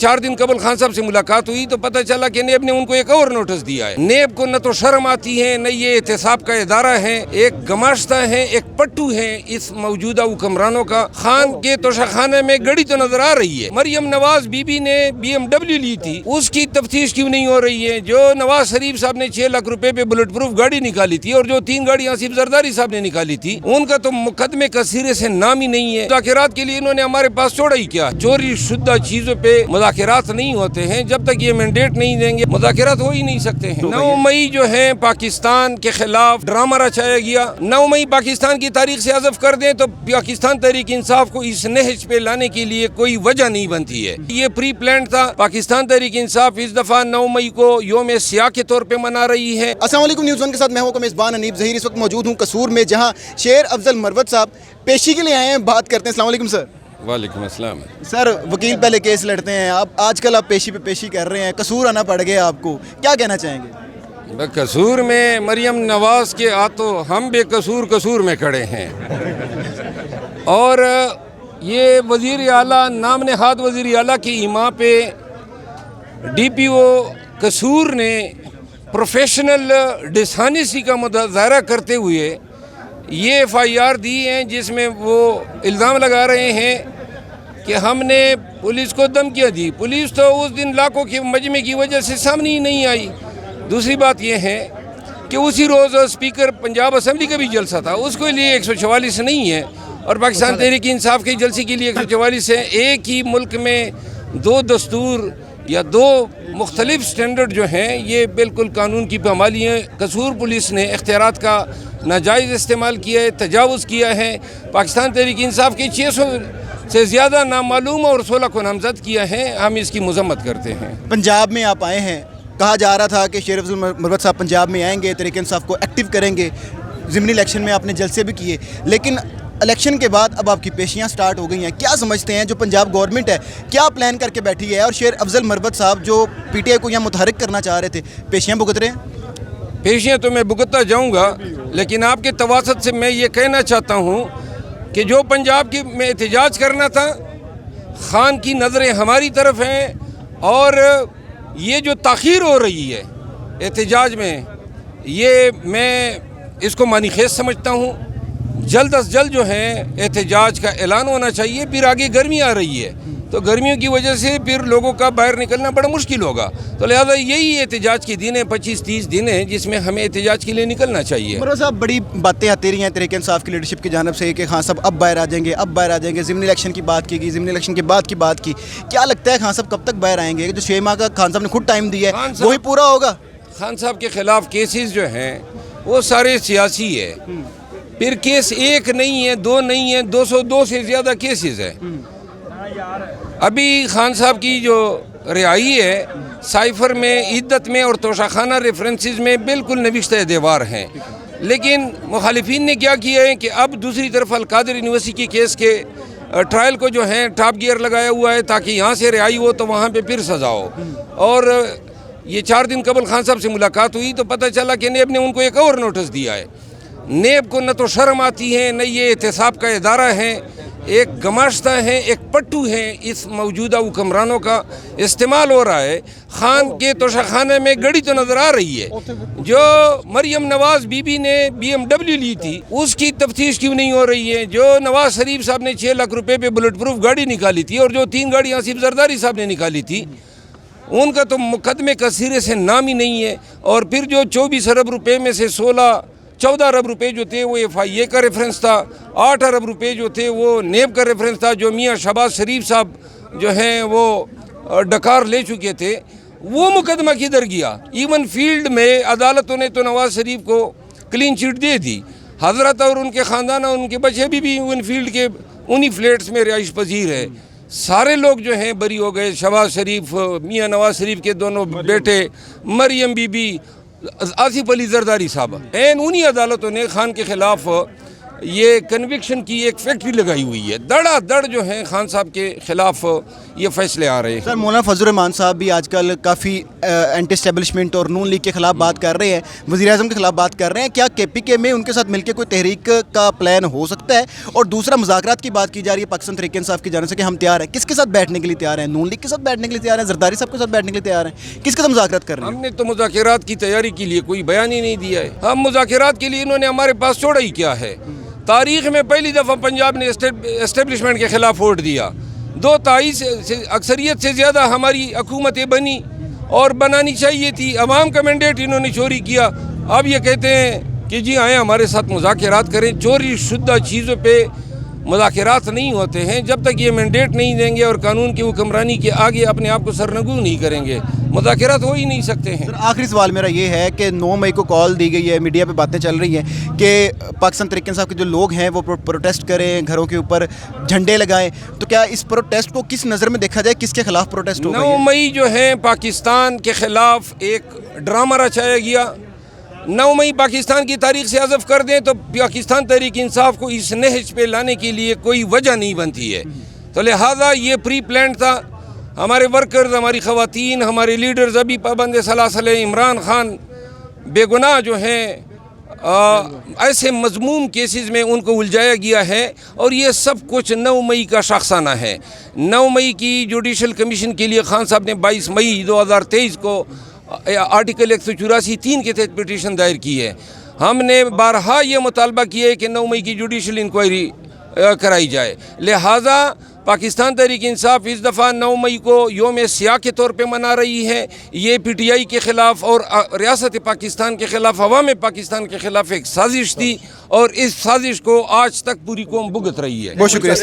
4 दिन कबल खान साहब से मुलाकात हुई तो पता चला कि नेब ने उनको एक और नोटिस दिया है। नेब को न तो शर्म आती है, न ये एहतसाब का इदारा है, एक गमाश्ता है, एक पट्टू है इस मौजूदा हुक्मरानों का। खान के तोशाखाने में गड़ी तो नजर आ रही है। मरियम नवाज बीबी ने BMW ली थी, उसकी तफ्तीश क्यों नहीं हो रही है? जो नवाज शरीफ साहब ने 6 लाख रुपए पे बुलेट प्रूफ गाड़ी निकाली थी और जो 3 गाड़ी आसिफ जरदारी साहब ने निकाली थी, उनका तो मुकदमे का सिरे से नाम ही नहीं है। मुज़ाकिरात के लिए इन्होंने हमारे पास छोड़ा ही क्या? चोरी शुदा चीजों पे मुज़ाकिरात नहीं होते हैं। जब तक ये मैंडेट नहीं देंगे मुज़ाकिरात हो ही नहीं सकते हैं। 9 मई जो है पाकिस्तान के खिलाफ ड्रामा रचाया गया। 9 मई पाकिस्तान की तारीख से हज़फ कर दें तो पाकिस्तान तहरीक इंसाफ को इस नहज पे लाने के लिए कोई वजह नहीं बनती है। ये प्री प्लान था। पाकिस्तान तहरीक इंसाफ इस दफा 9 मई को योम सियाह के तौर पे मना रही है। अस्सलाम वालेकुम, न्यूज़ वन के साथ मैं हूं मेज़बान अनीब ज़हीर। इस वक्त मौजूद हूं कसूर में, जहां शेर अफजल मरवत साहब पेशी के लिए आए हैं। बात करते हैं। अस्सलाम वालेकुम सर। वालेकुम अस्सलाम। सर, वकील पहले केस लड़ते हैं, आप आजकल आप पेशी पे पेशी कर रहे हैं, कसूर आना पड़ गया आपको, क्या कहना चाहेंगे? कसूर में मरियम नवाज के हाथों हम बेकसूर कसूर में खड़े हैं और ये वज़ीर आला नाम नहाद वज़ीर आला की इमाम पे DPO कसूर ने प्रोफेशनल डिसहानेसी का मुजाहरा करते हुए ये FIR दी हैं, जिसमें वो इल्ज़ाम लगा रहे हैं कि हमने पुलिस को धमकियाँ दी। पुलिस तो उस दिन लाखों के मजमे की वजह से सामने ही नहीं आई। दूसरी बात यह है कि उसी रोज़ स्पीकर पंजाब असम्बली का भी जलसा था, उसके लिए 144 नहीं है और पाकिस्तान तहरीक इंसाफ के जलसे के लिए 144 है। एक ही मुल्क में 2 दस्तूर या 2 मुख्तलिफ स्टैंडर्ड जो हैं, ये बिल्कुल कानून की पामाली है। कसूर पुलिस ने इख्तियारात का नाजायज़ इस्तेमाल किया है, तजावुज़ किया है। पाकिस्तान तहरीक इंसाफ के 600 से ज़्यादा नामालूम और 16 को नामजद किया है। हम इसकी मजम्मत करते हैं। पंजाब में आप आए हैं, कहा जा रहा था कि शेर अफजल मरवत साहब पंजाब में आएंगे, तहरीक इंसाफ को एक्टिव करेंगे। ज़िमनी इलेक्शन में आपने जलसे भी किए, लेकिन इलेक्शन के बाद अब आपकी पेशियां स्टार्ट हो गई हैं। क्या समझते हैं जो पंजाब गवर्नमेंट है, क्या प्लान करके बैठी है? और शेर अफजल मरवत साहब जो PTI को यहाँ मुतहरिक करना चाह रहे थे, पेशियां भुगत रहे हैं? पेशियां तो मैं भुगतता जाऊँगा, लेकिन आपके तवासत से मैं ये कहना चाहता हूँ कि जो पंजाब की में एहतजाज करना था, खान की नज़रें हमारी तरफ हैं और ये जो ताख़ीर हो रही है एहतजाज में, ये मैं इसको मानीखेज़ समझता हूँ। जल्द अज जल्द जो है एहतजाज का ऐलान होना चाहिए। फिर आगे गर्मी आ रही है तो गर्मियों की वजह से फिर लोगों का बाहर निकलना बड़ा मुश्किल होगा, तो लिहाजा यही एहतजाज के दिन है, 25-30 दिन है जिसमें हमें एहतजाज के लिए निकलना चाहिए। मरवत साहब, बड़ी बातें आती रही हैं तहरीक इंसाफ की लीडरशिप की जानिब से कि खान साहब अब बाहर आ जाएंगे, अब बाहर आ जाएंगे। ज़िमनी इलेक्शन की बात की गई, ज़िमनी इलेक्शन के बाद की बात की। क्या लगता है खान साहब कब तक बाहर आएंगे? जो 6 माह का खान साहब ने खुद टाइम दिया है वही पूरा होगा? खान साहब के खिलाफ केसेस जो हैं वो सारे सियासी है। फिर केस 1 नहीं है, 2 नहीं है, 202 से ज़्यादा केसेस हैं। अभी खान साहब की जो रिहाई है साइफर में, इद्दत में और तोशाखाना रेफरेंसेस में बिल्कुल नविश्ता दीवार हैं। लेकिन मुखालिफिन ने क्या किया है कि अब दूसरी तरफ अलकादर यूनिवर्सिटी केस के ट्रायल को जो है टॉप गियर लगाया हुआ है ताकि यहाँ से रिहाई हो तो वहाँ पे फिर सज़ा हो। और ये 4 दिन कबल खान साहब से मुलाकात हुई तो पता चला कि नेब ने उनको एक और नोटिस दिया है। नेब को न तो शर्म आती है, न ये एहतसाब का इदारा है, एक गमाश्ता है, एक पट्टू है इस मौजूदा हुक्मरानों का इस्तेमाल हो रहा है। खान के तोशाखाने में गड़ी तो नज़र आ रही है। जो मरियम नवाज बीबी ने BMW ली थी, उसकी तफ्तीश क्यों नहीं हो रही है? जो नवाज शरीफ साहब ने 6 लाख रुपए पे बुलेट प्रूफ गाड़ी निकाली थी और जो 3 गाड़ी आसिफ जरदारी साहब ने निकाली थी, उनका तो मुकदमे का सिरे से नाम ही नहीं है। और फिर जो 24 अरब रुपये में से 14 अरब रुपए जो थे वो FIA का रेफरेंस था, 8 अरब रुपए जो थे वो नेब का रेफरेंस था। जो मियाँ शहबाज शरीफ साहब जो हैं वो डकार ले चुके थे, वो मुकदमा किधर गया? इवन फील्ड में अदालतों ने तो नवाज शरीफ को क्लीन चिट दे दी। हजरत और उनके ख़ानदान और उनके बच्चे भी उन फील्ड के उन्हीं फ्लैट्स में रिहाइश पजीर है। सारे लोग जो हैं बरी हो गए। शहबाज शरीफ, मियाँ नवाज शरीफ के दोनों बेटे, मरियम बीबी, आसिफ अली जरदारी साहब, एन उन्हीं अदालतों ने खान के ख़िलाफ़ یہ کنوکشن کی ایک فیکٹری لگائی ہوئی ہے. دڑا دڑ جو ہیں خان صاحب کے خلاف یہ فیصلے آ رہے ہیں. سر مولانا فضل الرحمان صاحب بھی آج کل کافی اینٹی اسٹیبلشمنٹ اور نون لیگ کے خلاف بات کر رہے ہیں, وزیر اعظم کے خلاف بات کر رہے ہیں. کیا کے پی کے میں ان کے ساتھ مل کے کوئی تحریک کا پلان ہو سکتا ہے؟ اور دوسرا مذاکرات کی بات کی جا رہی ہے پاکستان تحریک انصاف کی جانب سے کہ ہم تیار ہیں. کس کے ساتھ بیٹھنے کے لیے تیار ہیں؟ نون لیگ کے ساتھ بیٹھنے کے لیے تیار ہیں؟ زرداری صاحب کے ساتھ بیٹھنے کے لیے تیار ہیں؟ کس کے ساتھ مذاکرات کر رہے ہیں؟ ہم نے تو مذاکرات کی تیاری کے لیے کوئی بیان ہی نہیں دیا ہے. ہم مذاکرات کے لیے انہوں نے ہمارے پاس چھوڑا ہی کیا ہے. تاریخ میں پہلی دفعہ پنجاب نے اسٹیبلشمنٹ کے خلاف ووٹ دیا. 2/23 اکثریت سے زیادہ ہماری حکومتیں بنی اور بنانی چاہیے تھی. عوام کا مینڈیٹ انہوں نے چوری کیا. اب یہ کہتے ہیں کہ جی آئیں ہمارے ساتھ مذاکرات کریں. چوری شدہ چیزوں پہ مذاکرات نہیں ہوتے ہیں. جب تک یہ مینڈیٹ نہیں دیں گے اور قانون کی حکمرانی کے آگے اپنے آپ کو سرنگو نہیں کریں گے, مذاکرات ہو ہی نہیں سکتے ہیں. سر آخری سوال میرا یہ ہے کہ 9 مئی کو کال دی گئی ہے, میڈیا پہ باتیں چل رہی ہیں کہ پاکستان تحریک انصاف کے جو لوگ ہیں وہ پروٹیسٹ کریں, گھروں کے اوپر جھنڈے لگائیں. تو کیا اس پروٹیسٹ کو کس نظر میں دیکھا جائے؟ کس کے خلاف پروٹیسٹ ہوگا؟ 9 مئی جو ہے پاکستان کے خلاف ایک ڈرامہ رچایا گیا. 9 مئی پاکستان کی تاریخ سے حذف کر دیں تو پاکستان تحریک انصاف کو اس نہج پہ لانے کے لیے کوئی وجہ نہیں بنتی ہے. تو لہٰذا یہ پری پلانڈ تھا. ہمارے ورکرز, ہماری خواتین, ہمارے لیڈرز ابھی پابند سلاسل عمران خان بے گناہ جو ہیں ایسے مضموم کیسز میں ان کو الجھایا گیا ہے. اور یہ سب کچھ 9 مئی کا شاخسانہ ہے. 9 مئی کی جوڈیشل کمیشن کے لیے خان صاحب نے 22 مئی 2023 کو آرٹیکل 184(3) کے تحت پٹیشن دائر کی ہے. ہم نے بارہا یہ مطالبہ کیا ہے کہ 9 مئی کی جوڈیشل انکوائری کرائی جائے. لہٰذا پاکستان تحریک انصاف اس دفعہ 9 مئی کو یوم سیاہ کے طور پہ منا رہی ہے. یہ پی ٹی آئی کے خلاف اور ریاست پاکستان کے خلاف, عوام پاکستان کے خلاف ایک سازش تھی اور اس سازش کو آج تک پوری قوم بھگت رہی ہے. بہت شکریہ سر.